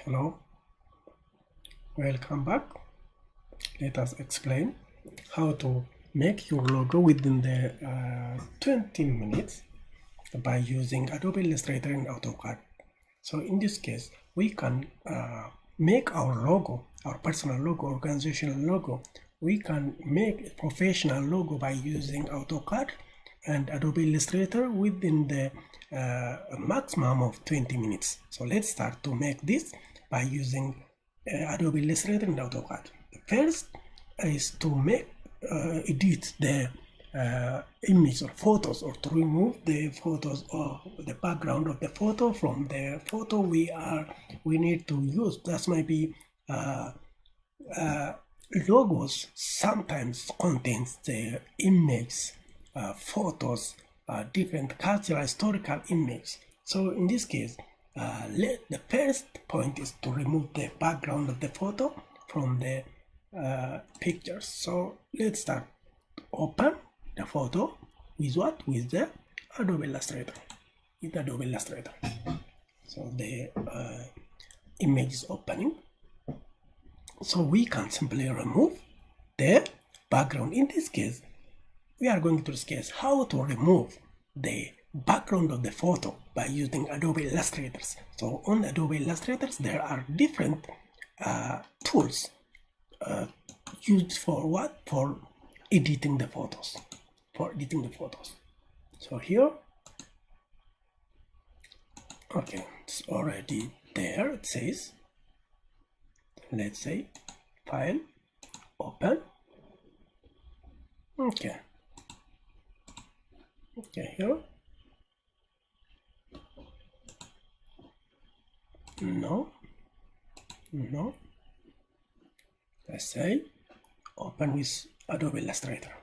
Hello, welcome back. Let us explain how to make your logo within the 20 minutes by using Adobe Illustrator and AutoCAD. So in this case, we can make our logo, our personal logo, organizational logo. We can make a professional logo by using AutoCAD and Adobe Illustrator within the maximum of 20 minutes. So let's start to make this by using Adobe Illustrator and AutoCAD. The first is to edit the image or photos, or to remove the photos or the background of the photo from the photo we need to use. That might be logos sometimes contains the image, photos, different cultural historical image. So in this case, the first point is to remove the background of the photo from the pictures. So let's start. Open the photo with what? With the Adobe Illustrator. With Adobe Illustrator. So the image is opening. So we can simply remove the background. In this case, we are going to discuss how to remove the background of the photo by using Adobe Illustrators. So on Adobe Illustrators, there are different tools used for what? For editing the photos. So here, okay, it's already there. It says, let's say, File, Open. Okay, here. No. Let's say open with Adobe Illustrator.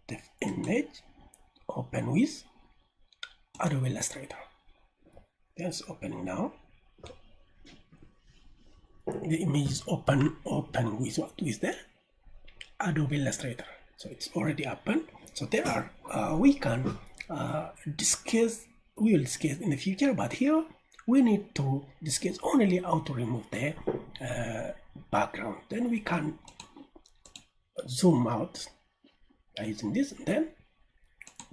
The image, open with Adobe Illustrator. That's opening now. The image is open with what? With the Adobe Illustrator. So it's already open. So there are we can discuss. We will discuss in the future, but here we need to discuss only how to remove the background. Then we can zoom out by using this, and then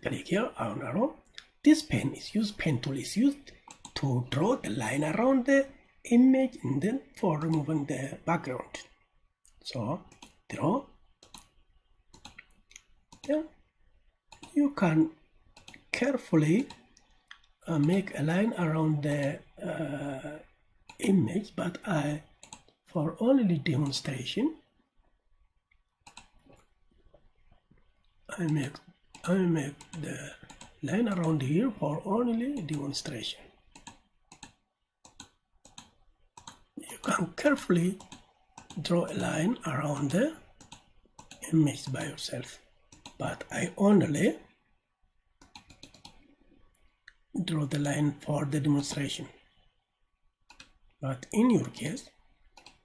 click here on arrow. This pen tool is used to draw the line around the image and then for removing the background. So draw. Then you can carefully make a line around the image, but for only demonstration, I make the line around here for only demonstration. You can carefully draw a line around the image by yourself, but I only draw the line for the demonstration. But in your case,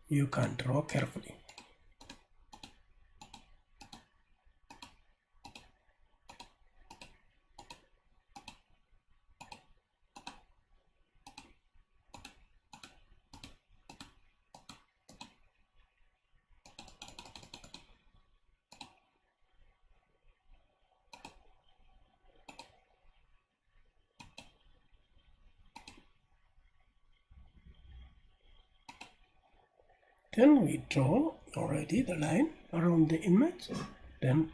you can draw carefully. Then we draw already the line around the image. Then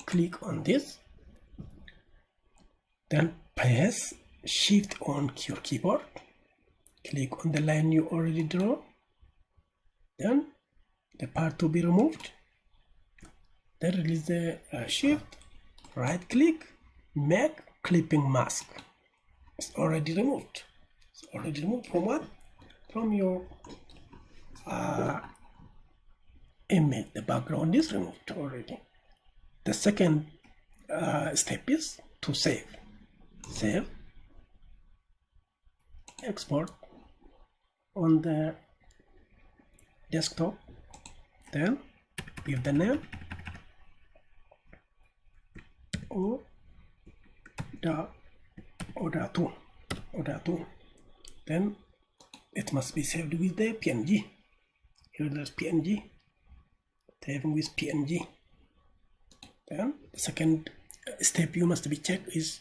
click on this. Then press Shift on your keyboard. Click on the line you already draw. Then the part to be removed. Then release the Shift. Right click. Make clipping mask. It's already removed. It's already removed from what? From your image. The background is removed already. The second step is to save. Export on the desktop. Then give the name Oda2. Then it must be saved with the PNG. Here there's PNG, saving with PNG. Then the second step you must be checked is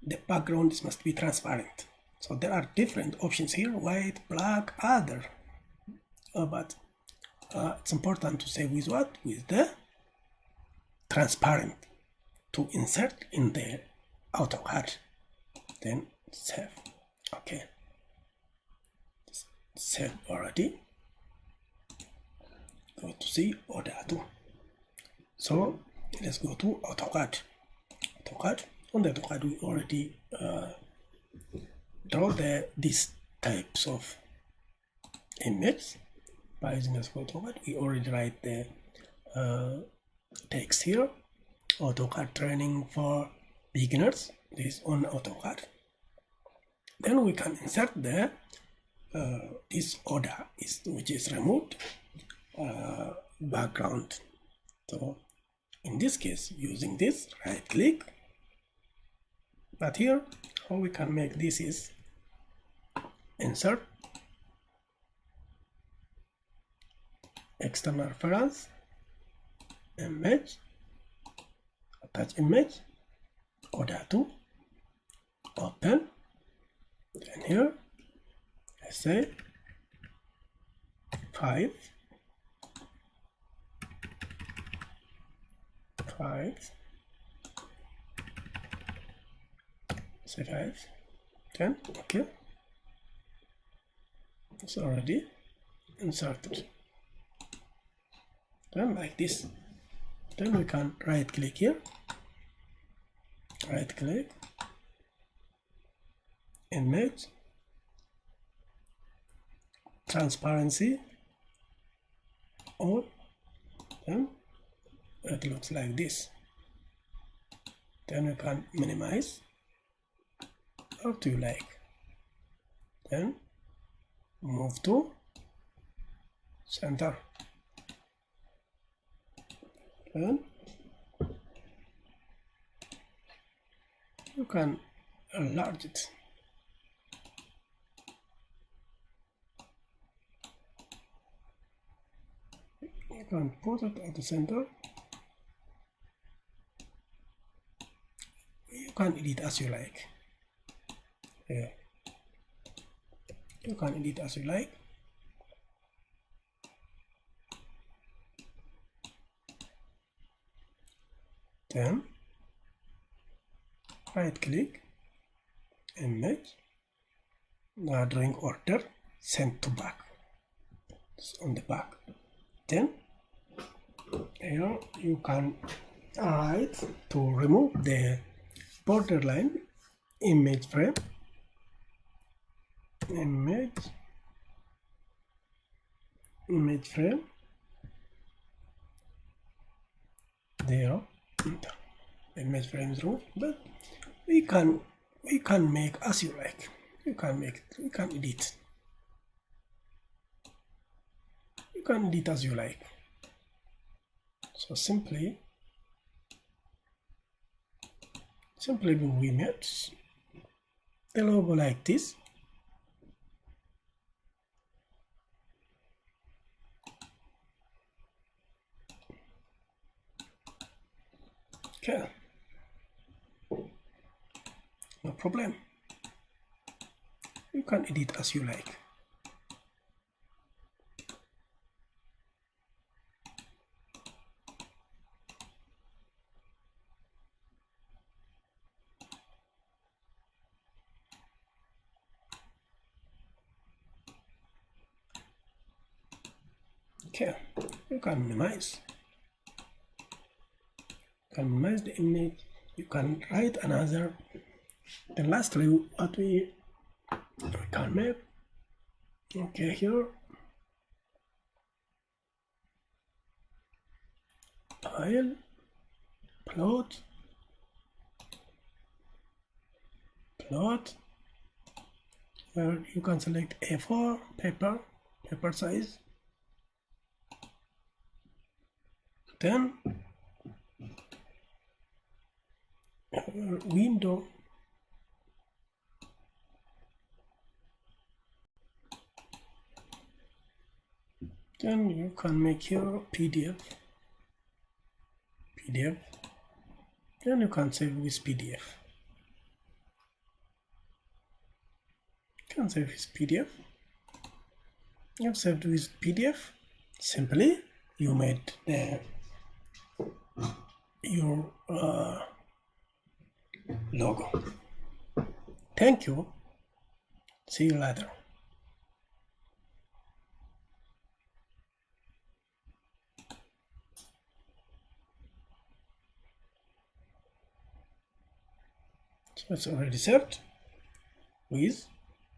the background must be transparent. So there are different options here: white, black, other. But it's important to save with what? With the transparent to insert in the AutoCAD. Then save. Okay. Save already. Go to see order 2. So let's go to AutoCAD. AutoCAD. On the AutoCAD we already draw these types of image by using this AutoCAD. We already write the text here. AutoCAD training for beginners. This on AutoCAD. Then we can insert the this order which is removed background. So in this case, using this, right click. But here, how we can make this is insert external reference, image, attach image, order 2, open, and here I say 5, say 5, 10, okay, it's already inserted. Then like this, then we can right click here, right click, image, transparency on, then it looks like this. Then we can minimize how do you like, then move to center, then you can enlarge it. You can put it at the center. You can edit as you like. Yeah. You can edit as you like. Then right click, image, drawing order, send to back. It's on the back. Then here you can write to remove the borderline image frame, image frame there. Image frame is removed, but we can make as you like. You can edit. You can edit as you like. So simply we made the logo like this. Okay, no problem. You can edit as you like. Okay, you can minimize. You can minimize the image. You can write another. Then lastly, what we can make. Okay, here file, plot, where you can select A4 paper size. Then window Then you can make your PDF. Then you can save with PDF. You can save with PDF. You have saved with PDF. Simply, you made your logo. Thank you. See you later. So it's already saved with